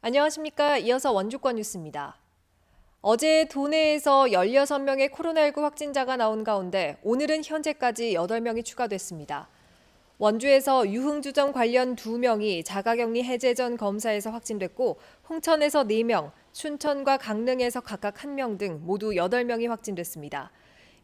안녕하십니까. 이어서 원주권 뉴스입니다. 어제 도내에서 16명의 코로나19 확진자가 나온 가운데 오늘은 현재까지 8명이 추가됐습니다. 원주에서 유흥주점 관련 2명이 자가격리 해제 전 검사에서 확진됐고 홍천에서 4명, 춘천과 강릉에서 각각 1명 등 모두 8명이 확진됐습니다.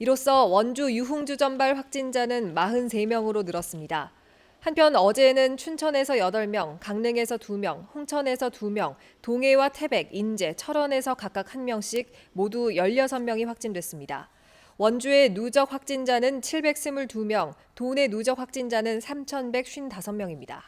이로써 원주 유흥주점발 확진자는 43명으로 늘었습니다. 한편 어제는 춘천에서 8명, 강릉에서 2명, 홍천에서 2명, 동해와 태백, 인제, 철원에서 각각 1명씩 모두 16명이 확진됐습니다. 원주의 누적 확진자는 722명, 도내 누적 확진자는 3,155명입니다.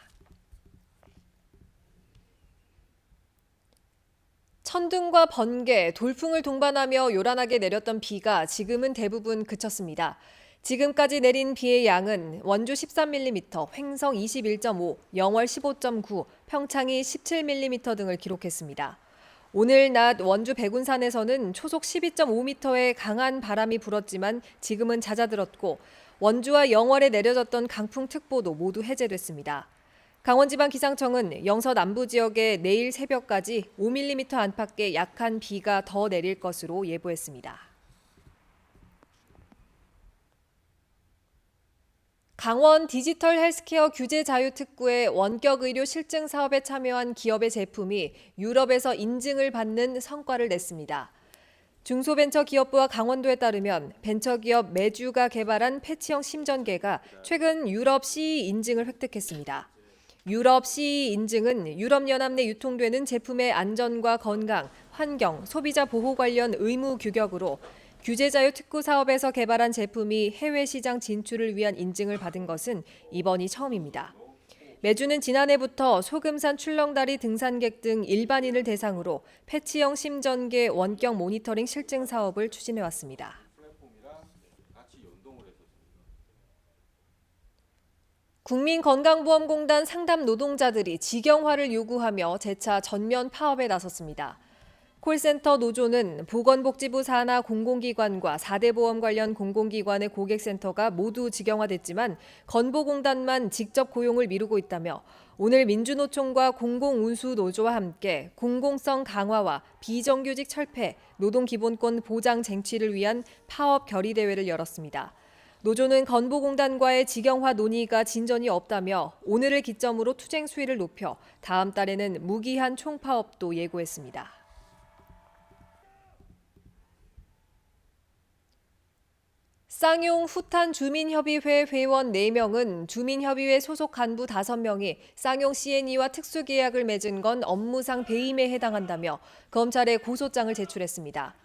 천둥과 번개, 돌풍을 동반하며 요란하게 내렸던 비가 지금은 대부분 그쳤습니다. 지금까지 내린 비의 양은 원주 13mm, 횡성 21.5, 영월 15.9, 평창이 17mm 등을 기록했습니다. 오늘 낮 원주 백운산에서는 초속 12.5m의 강한 바람이 불었지만 지금은 잦아들었고 원주와 영월에 내려졌던 강풍특보도 모두 해제됐습니다. 강원지방기상청은 영서 남부 지역에 내일 새벽까지 5mm 안팎의 약한 비가 더 내릴 것으로 예보했습니다. 강원 디지털 헬스케어 규제 자유 특구의 원격 의료 실증 사업에 참여한 기업의 제품이 유럽에서 인증을 받는 성과를 냈습니다. 중소벤처기업부와 강원도에 따르면 벤처기업 메주가 개발한 패치형 심전계가 최근 유럽 CE 인증을 획득했습니다. 유럽 CE 인증은 유럽연합 내 유통되는 제품의 안전과 건강, 환경, 소비자 보호 관련 의무 규격으로 규제자유 특구 사업에서 개발한 제품이 해외 시장 진출을 위한 인증을 받은 것은 이번이 처음입니다. 메주는 지난해부터 소금산 출렁다리 등산객 등 일반인을 대상으로 패치형 심전계 원격 모니터링 실증 사업을 추진해왔습니다. 국민건강보험공단 상담 노동자들이 직영화를 요구하며 재차 전면 파업에 나섰습니다. 콜센터 노조는 보건복지부 산하 공공기관과 4대 보험 관련 공공기관의 고객센터가 모두 직영화됐지만 건보공단만 직접 고용을 미루고 있다며 오늘 민주노총과 공공운수노조와 함께 공공성 강화와 비정규직 철폐, 노동기본권 보장 쟁취를 위한 파업 결의대회를 열었습니다. 노조는 건보공단과의 직영화 논의가 진전이 없다며 오늘을 기점으로 투쟁 수위를 높여 다음 달에는 무기한 총파업도 예고했습니다. 쌍용 후탄 주민협의회 회원 4명은 주민협의회 소속 간부 5명이 쌍용 C&E와 특수계약을 맺은 건 업무상 배임에 해당한다며 검찰에 고소장을 제출했습니다.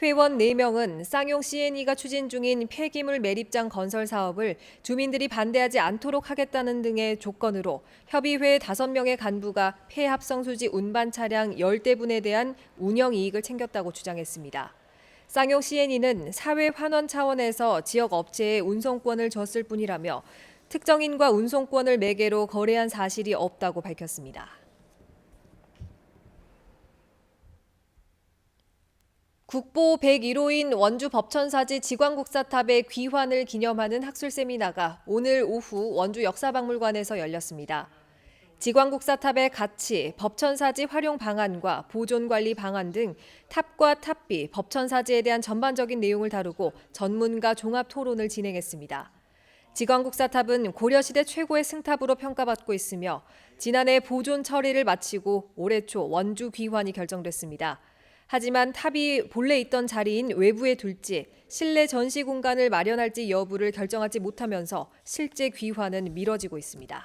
회원 4명은 쌍용 C&E가 추진 중인 폐기물 매립장 건설 사업을 주민들이 반대하지 않도록 하겠다는 등의 조건으로 협의회 5명의 간부가 폐합성수지 운반 차량 10대분에 대한 운영 이익을 챙겼다고 주장했습니다. 쌍용 C&E는 사회 환원 차원에서 지역 업체에 운송권을 줬을 뿐이라며 특정인과 운송권을 매개로 거래한 사실이 없다고 밝혔습니다. 국보 101호인 원주 법천사지 지광국사탑의 귀환을 기념하는 학술 세미나가 오늘 오후 원주 역사박물관에서 열렸습니다. 지광국사탑의 가치, 법천사지 활용 방안과 보존관리 방안 등 탑과 탑비, 법천사지에 대한 전반적인 내용을 다루고 전문가 종합 토론을 진행했습니다. 지광국사탑은 고려시대 최고의 승탑으로 평가받고 있으며 지난해 보존 처리를 마치고 올해 초 원주 귀환이 결정됐습니다. 하지만 탑이 본래 있던 자리인 외부에 둘지 실내 전시 공간을 마련할지 여부를 결정하지 못하면서 실제 귀환은 미뤄지고 있습니다.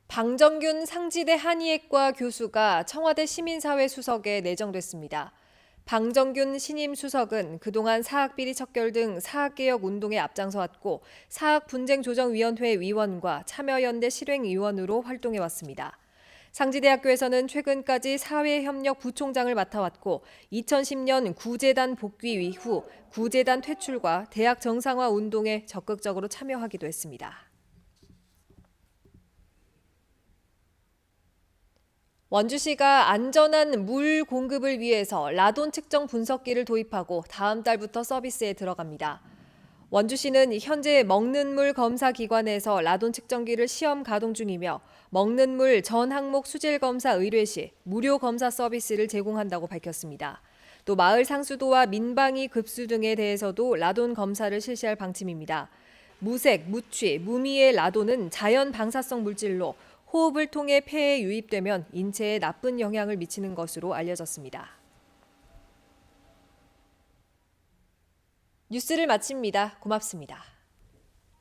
방정균 상지대 한의학과 교수가 청와대 시민사회 수석에 내정됐습니다. 방정균 신임 수석은 그동안 사학비리 척결 등 사학개혁 운동에 앞장서왔고 사학분쟁조정위원회 위원과 참여연대 실행위원으로 활동해왔습니다. 상지대학교에서는 최근까지 사회협력 부총장을 맡아왔고 2010년 구재단 복귀 이후 구재단 퇴출과 대학 정상화 운동에 적극적으로 참여하기도 했습니다. 원주시가 안전한 물 공급을 위해서 라돈 측정 분석기를 도입하고 다음 달부터 서비스에 들어갑니다. 원주시는 현재 먹는 물 검사 기관에서 라돈 측정기를 시험 가동 중이며 먹는 물 전 항목 수질 검사 의뢰 시 무료 검사 서비스를 제공한다고 밝혔습니다. 또 마을 상수도와 민방위 급수 등에 대해서도 라돈 검사를 실시할 방침입니다. 무색, 무취, 무미의 라돈은 자연 방사성 물질로 호흡을 통해 폐에 유입되면 인체에 나쁜 영향을 미치는 것으로 알려졌습니다. 뉴스를 마칩니다. 고맙습니다.